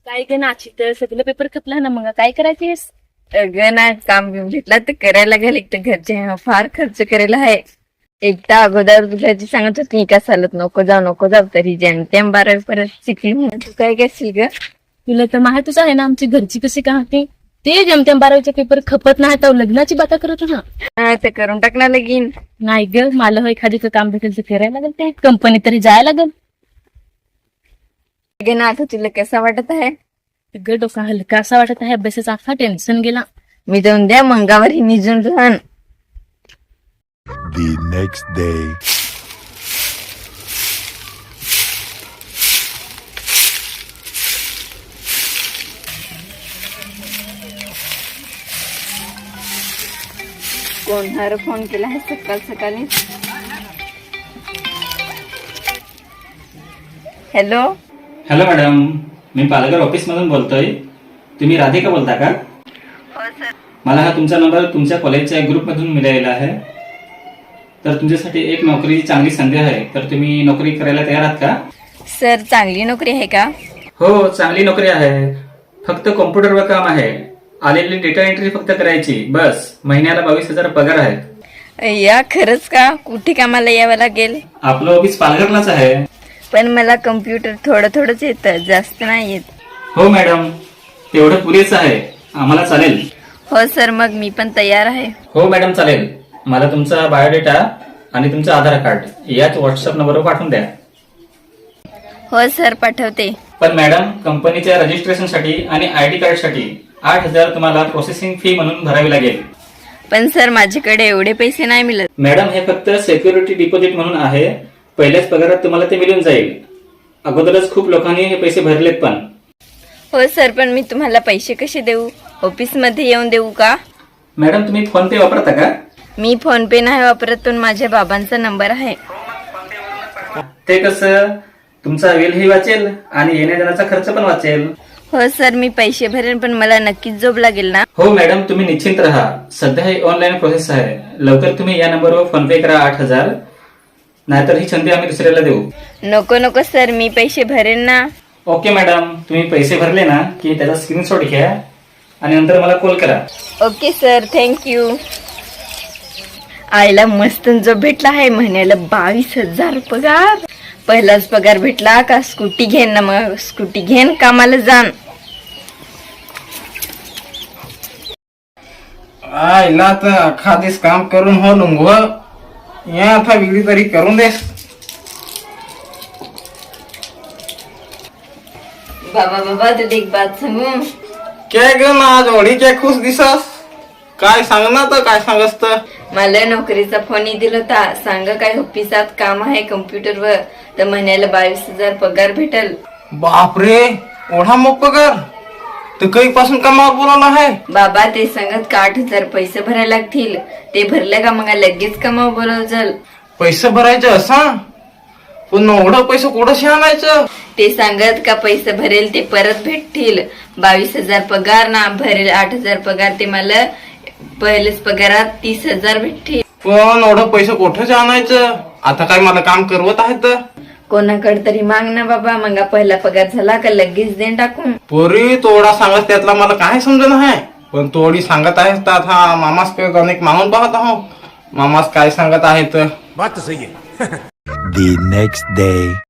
काय ग नाची तर सगळं पेपर खपला ना, मग काय करायचेस? अगं ना काम बिम भेटला तर करायला लागेल. एक तर घरचे फार खर्च करायला आहे. एकटा अगोदर घरची सांगत होती का चालत नको जाऊ तरी जेम तेम 12वी परत शिकली म्हणून तू काय करशील ग? तुला तर माहितच आहे ना आमची घरची कशी का होती. ते जमत्याम 12वीचे पेपर खपत नाही तर लग्नाची बाता करत ना. हा ते करून टाकणार लगीन. नाही ग, मला एखादी काम भेटेल तर करायला लागेल, ते कंपनी तरी जायला लागेल. अगं ना आता तुला कसं वाटत आहे? ग डोका हलका असा वाटत आहे, अभ्यासाचा अख्खा टेन्शन गेला. मी जाऊन द्या मंगावर निजून राहण. The next day. कोणाला फोन केला आहे सकाळ सकाळी? हॅलो. हॅलो मॅडम, मी पालघर ऑफिस मधून बोलतोय. तुम्ही राधिका बोलता का? हो सर. मला हा तुमचा नंबर तुमच्या कॉलेजच्या ग्रुप मधून मिळालेला आहे. तर तुमच्यासाठी एक नोकरीची चांगली संधी आहे. तर तुम्ही नोकरी करायला तयार आहात का? सर चांगली नोकरी आहे का? हो, चांगली नोकरी आहे. फक्त कॉम्प्युटरवर काम आहे. आलेली डेटा एंट्री फक्त करायची बस. महिन्याला 22,000 पगार आहे. या खरंच का? कुठे कामाला यावं लागेल? आपलं ऑफिस पालघरलाच आहे. पण मला कम्प्युटर थोडंच येतं, जास्त नाही येत. हो मॅडम, तेवढं पुरेसं आहे. आम्हाला चालेल. हो सर, मग मी पण तयार आहे. हो मॅडम चालेल. मला तुमचा बायोडेटा आणि तुमचं आधार कार्ड याच व्हॉट्सअप नंबरवर पाठवून द्या. हो सर, पाठवते. पण मॅडम, कंपनीच्या रजिस्ट्रेशनसाठी आणि आयडी कार्डसाठी 8,000 तुम्हाला प्रोसेसिंग फी म्हणून भरावी लागेल. पण सर माझ्याकडे एवढे पैसे नाही मिळत. मॅडम, हे फक्त सिक्युरिटी डिपॉझिट म्हणून आहे. पहिल्याच पगारात तुम्हाला ते मिळून जाईल. अगोदरच खूप लोकांनी हे पैसे भरलेत पण. हो सर, पण मी तुम्हाला पैसे कसे देऊ? ऑफिस मध्ये येऊन देऊ का? मॅडम, तुम्ही फोन पे वापरता का? मी फोन पे नाही वापरत, पण माझ्या बाबांचा नंबर आहे. ते कसं? तुमचा वेलही वाचेल आणि येण्या जाण्याचा खर्च पण वाचेल. हो सर, मी पैसे भरेन, पण मला नक्कीच जॉब लागेल ना? हो मॅडम, तुम्ही निश्चिंत राहा. सध्या ही ऑनलाईन प्रोसेस आहे. लवकर तुम्ही या नंबरवर फोन पे करा 8,000. नाहीतर ही संधी आम्ही दुसऱ्याला देऊ. नको सर, मी पैसे भरेन ना. ओके मॅडम, तुम्ही पैसे भरले ना की त्याचा स्क्रीनशॉट घ्या आणि नंतर मला कॉल करा. Okay sir, thank you. आईला मस्त जॉब भेटला आहे. महिन्याला 22,000 पगार. पहिलाच पगार भेटला का स्कूटी घेन ना, मग स्कूटी घेन कामाला जाण. आईला तर अख्खा दिस काम करून हो लुंगव. या आता वेगळी तरी करून दे. बाबा तुला एक बात सांगू? काय ग ना आज ओढी काय खुश दिसस? काय सांग ना, तर काय सांगस तर? मला नोकरीचा फोन दिला होता. सांग काय ऑफिसात काम आहे कम्प्युटरवर, तर महिन्याला 22,000 पगार भेटल. बापरे, ओढा मग पगार तर काही पासून कामावर बोलावला आहे? बाबा ते सांगत का 8,000 पैसे भरायला लागतील. ते भरले का मग लगेच कामावर बोलवजल. पैसे भरायचे असा? पण एवढं पैसे कुठं आणायचं? ते सांगत का पैसे भरेल ते परत भेटतील. 22,000 पगार ना भरेल 8,000 पगार, ते मला पहिलेच पगारात 30,000 भेटतील. पण एवढं पैसे कुठं आणायचं? आता काय मला काम करवत आहे तर? कोणाकडे तरी माग ना बाबा, मग पहिला पगार झाला का लगेच देऊन टाकून. पोरी तोडा सांगत त्यातला मला काय समजत आहे. पण तोडी सांगत आहे तर आता मामास पे अनेक मागून पाहत आहो. मामास काय सांगत आहे तर? The next day.